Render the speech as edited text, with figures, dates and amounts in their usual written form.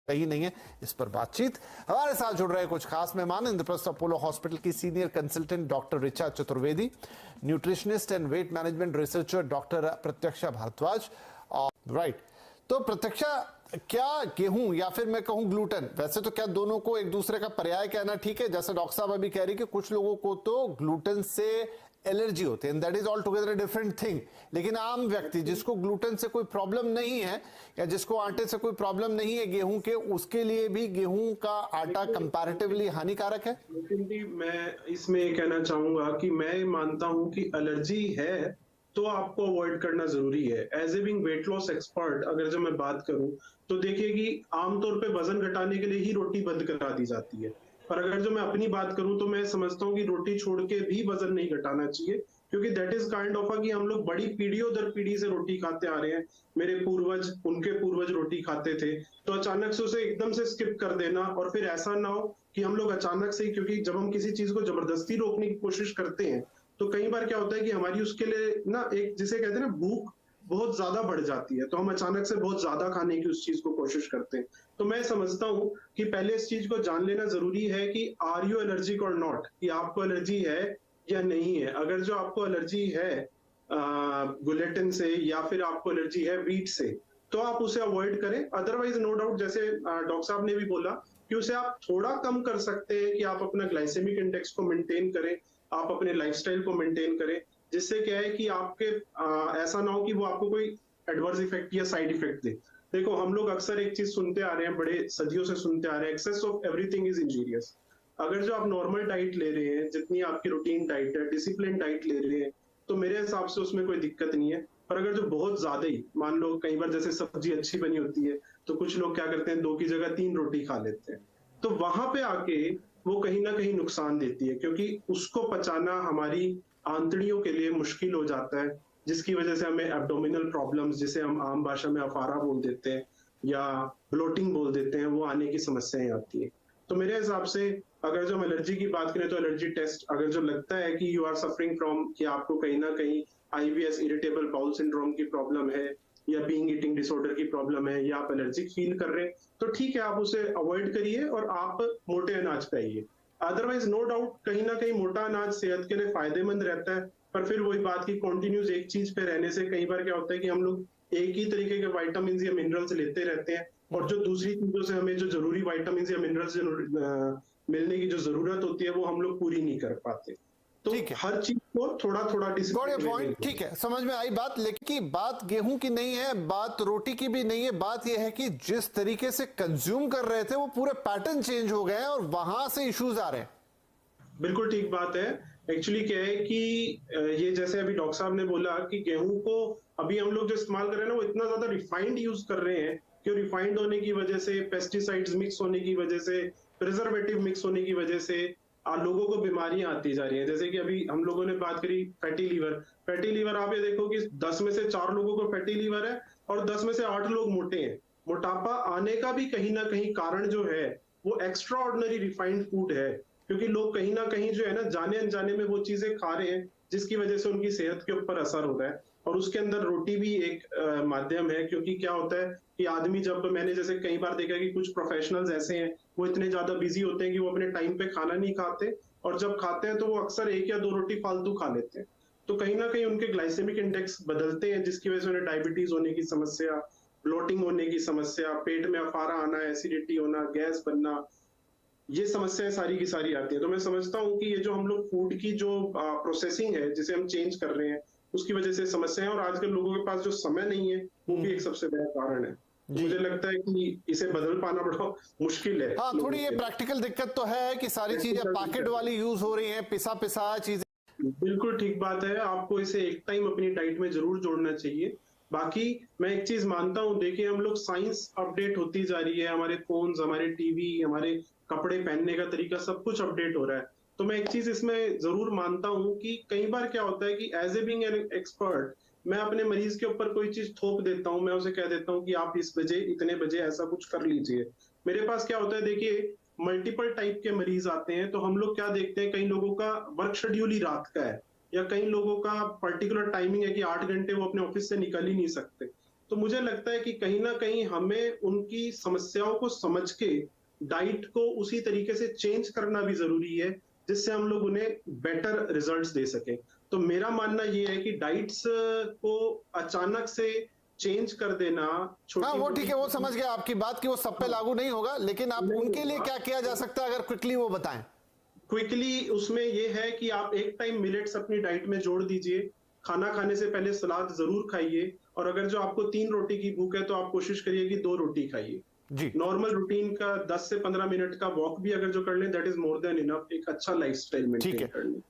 ही नहीं है। इस पर बातचीत हमारे साथ जुड़ रहे कुछ खास मेहमान, इंद्रप्रस्थ अपोलो हॉस्पिटल की senior consultant doctor Richa Chaturvedi, nutritionist and weight management researcher doctor Pratyaksha Bhardwaj. Right, तो प्रत्यक्षा, क्या गेहूं या फिर मैं कहूं ग्लूटेन, वैसे तो क्या दोनों को एक दूसरे का पर्याय कहना ठीक है? जैसे डॉक्टर साहब अभी कह रही कि कुछ लोगों को तो ग्लूटेन से एलर्जी होती है, that is all together different thing. लेकिन आम व्यक्ति जिसको ग्लूटेन से कोई प्रॉब्लम नहीं है या जिसको आटे से कोई प्रॉब्लम नहीं है गेहूं के, उसके लिए भी गेहूं का आटा कंपैरेटिवली हानिकारक है? मैं इसमें ये कहना चाहूंगा कि मैं मानता हूं कि एलर्जी है तो आपको अवॉइड करना जरूरी है। As a being weight loss expert अगर जो मैं बात करूं तो देखिए कि आमतौर पे वजन घटाने के लिए ही रोटी बंद करा दी जाती है, पर अगर जो मैं अपनी बात करूं तो मैं समझता हूं कि रोटी छोड़ के भी वजन नहीं घटाना चाहिए, क्योंकि दैट इज काइंड ऑफ कि हम लोग बड़ी पीढ़ियों दर पीढ़ी से रोटी खाते आ रहे हैं। मेरे पूर्वज, उनके पूर्वज रोटी खाते थे, तो अचानक से उसे एकदम से स्किप कर देना और फिर ऐसा ना हो कि हम लोग अचानक से, क्योंकि जब हम किसी चीज को जबरदस्ती रोकने की कोशिश करते हैं तो कई बार क्या होता है कि हमारी उसके लिए ना एक, जिसे कहते हैं ना, भूख बहुत ज्यादा बढ़ जाती है, तो हम अचानक से बहुत ज्यादा खाने की उस चीज को कोशिश करते हैं। तो मैं समझता हूं कि पहले इस चीज को जान लेना जरूरी है कि आर यू एलर्जिक और नॉट, कि आपको एलर्जी है या नहीं है। अगर जो आपको एलर्जी है ग्लूटेन से या फिर आपको एलर्जी है व्हीट से, तो आप उसे अवॉइड करें। अदरवाइज नो डाउट, जैसे डॉक्टर साहब ने भी बोला कि उसे आप थोड़ा कम कर सकते हैं कि आप अपना ग्लाइसेमिक इंडेक्स को मेंटेन करें, आप अपने लाइफस्टाइल को मेंटेन करें, जिससे क्या है कि आपके ऐसा ना हो कि वो आपको कोई एडवर्स इफेक्ट या साइड इफेक्ट दे। देखो, हम लोग अक्सर एक चीज सुनते आ रहे हैं, बड़े सदियों से सुनते आ रहे हैं, excess of everything is injurious. अगर जो आप नॉर्मल डाइट ले रहे हैं, जितनी आपकी रूटीन डाइट है, डिसिप्लिन डाइट ले रहे हैं, तो मेरे हिसाब से उसमें कोई दिक्कत नहीं है। पर अगर जो बहुत ज्यादा ही, मान लो कई बार जैसे सब्जी अच्छी बनी होती है तो कुछ लोग क्या करते हैं, 2 की जगह 3 रोटी खा लेते हैं, तो वहां पे आके वो कहीं ना कहीं नुकसान देती है, क्योंकि उसको पचाना हमारी आंतड़ियों के लिए मुश्किल हो जाता है, जिसकी वजह से हमें एब्डोमिनल प्रॉब्लम्स, जिसे हम आम भाषा में अफारा बोल देते हैं या ब्लोटिंग बोल देते हैं, वो आने की समस्याएं आती है। तो मेरे हिसाब से अगर जो हम एलर्जी की बात करें तो एलर्जी टेस्ट, अगर जो लगता है कि यू आर सफरिंग फ्रॉम, कि आपको कहीं ना कहीं आईबीएस, इरिटेबल बाउल सिंड्रोम की प्रॉब्लम है या बीइंग ईटिंग डिसऑर्डर की प्रॉब्लम है या आप एलर्जिक फील कर रहे हैं, तो ठीक है, आप उसे अवॉइड करिए और आप मोटे अनाज खाइए। अदरवाइज नो डाउट कहीं ना कहीं मोटा अनाज सेहत के लिए फायदेमंद रहता है, पर फिर वही बात की कॉन्टिन्यूस एक चीज पे रहने से कई बार क्या होता है कि हम लोग एक ही तरीके के विटामिन या मिनरल्स लेते रहते हैं और जो दूसरी चीजों से हमें जो जरूरी विटामिन या मिनरल्स मिलने की जो जरूरत होती है वो हम लोग पूरी नहीं कर पाते। तो हर चीज को थोड़ा थोड़ा डिसिप्लिन, ठीक है, समझ में आई बात। लेकिन बात गेहूं की नहीं है, बात रोटी की भी नहीं है, बात यह है कि जिस तरीके से कंज्यूम कर रहे थे वो पूरे पैटर्न चेंज हो गए हैं और वहां से इश्यूज आ रहे हैं। बिल्कुल ठीक बात है। एक्चुअली क्या है कि ये जैसे अभी डॉक्टर साहब ने बोला कि गेहूं को अभी हम लोग जो इस्तेमाल कर रहे हैं ना, वो इतना ज्यादा रिफाइंड यूज कर रहे हैं कि रिफाइंड होने की वजह से, पेस्टिसाइड्स मिक्स होने की वजह से, प्रिजर्वेटिव मिक्स होने की वजह से लोगों को बीमारियां आती जा रही हैं। जैसे कि अभी हम लोगों ने बात करी फैटी लीवर। फैटी लीवर आप ये देखो कि 10 में से 4 लोगों को फैटी लीवर है और 10 में से 8 लोग मोटे हैं। मोटापा आने का भी कहीं ना कहीं कारण जो है वो एक्स्ट्रा ऑर्डिनरी रिफाइंड फूड है, क्योंकि लोग कहीं ना कहीं जो है ना, जाने अनजाने में वो चीजें खा रहे हैं जिसकी वजह से उनकी सेहत के ऊपर असर हो रहा है। और उसके अंदर रोटी भी एक माध्यम है, क्योंकि क्या होता है कि आदमी, जब मैंने जैसे कई बार देखा कि कुछ प्रोफेशनल्स ऐसे हैं, वो इतने ज्यादा बिजी होते हैं कि वो अपने टाइम पे खाना नहीं खाते और जब खाते हैं तो वो अक्सर 1 या 2 रोटी फालतू खा लेते हैं। तो कहीं ना कहीं उनके ग्लाइसेमिक इंडेक्स बदलते हैं, जिसकी वजह से उन्हें डायबिटीज होने की समस्या, ब्लोटिंग होने की समस्या, पेट में अफारा आना, एसिडिटी होना, गैस बनना, ये समस्याएं सारी की सारी आती है। तो मैं समझता हूँ कि ये जो हम लोग फूड की जो प्रोसेसिंग है, जिसे हम चेंज कर रहे हैं, उसकी वजह से समस्याएं, और आजकल लोगों के पास जो समय नहीं है वो भी एक सबसे बड़ा कारण है। मुझे लगता है कि इसे बदल पाना बड़ा मुश्किल है। हाँ, थोड़ी ये प्रैक्टिकल दिक्कत तो है कि सारी चीजें पैकेट वाली यूज हो रही हैं, पिसा चीजें। बिल्कुल ठीक बात है, आपको इसे एक टाइम अपनी डाइट में जरूर जोड़ना चाहिए। बाकी मैं एक चीज मानता हूँ, देखिए हम लोग, साइंस अपडेट होती जा रही है, हमारे फोन्स, हमारे टीवी, हमारे कपड़े पहनने का तरीका, सब कुछ अपडेट हो रहा है। तो मैं एक चीज इसमें जरूर मानता हूँ कि कई बार क्या होता है कि as a being an expert, मैं अपने मरीज के ऊपर कोई चीज थोप देता हूँ, मैं उसे कह देता हूँ कि आप इस बजे, इतने बजे ऐसा कुछ कर लीजिए। मेरे पास क्या होता है, देखिए मल्टीपल टाइप के मरीज आते हैं, तो हम लोग क्या देखते हैं, कई लोगों का वर्क शेड्यूल ही रात का है या कई लोगों का पर्टिकुलर टाइमिंग है कि 8 घंटे वो अपने ऑफिस से निकल ही नहीं सकते। तो मुझे लगता है कि कहीं ना कहीं हमें उनकी समस्याओं को समझ के डाइट को उसी तरीके से चेंज करना भी जरूरी है, जिससे हम लोग उन्हें बेटर रिजल्ट्स दे सकें। तो मेरा मानना ये है कि डाइट्स को अचानक से चेंज कर देना, हाँ छोटी वो ठीक है, वो समझ गया आपकी बात कि वो सब पे लागू नहीं होगा, लेकिन आप नहीं उनके लिए होगा। क्या किया जा सकता है, अगर क्विकली वो बताएं। क्विकली उसमें ये है कि आप एक टाइम मिलेट्स अपनी डाइट में जोड़ दीजिए। खाना खाने से पहले सलाद जरूर खाइए, और अगर जो आपको 3 रोटी की भूख है तो आप कोशिश करिए कि 2 रोटी खाइए। जी नॉर्मल रूटीन का 10 से 15 मिनट का वॉक भी अगर जो कर लें, that is more than enough, एक अच्छा लाइफस्टाइल ठीक मेंटेन है। करने।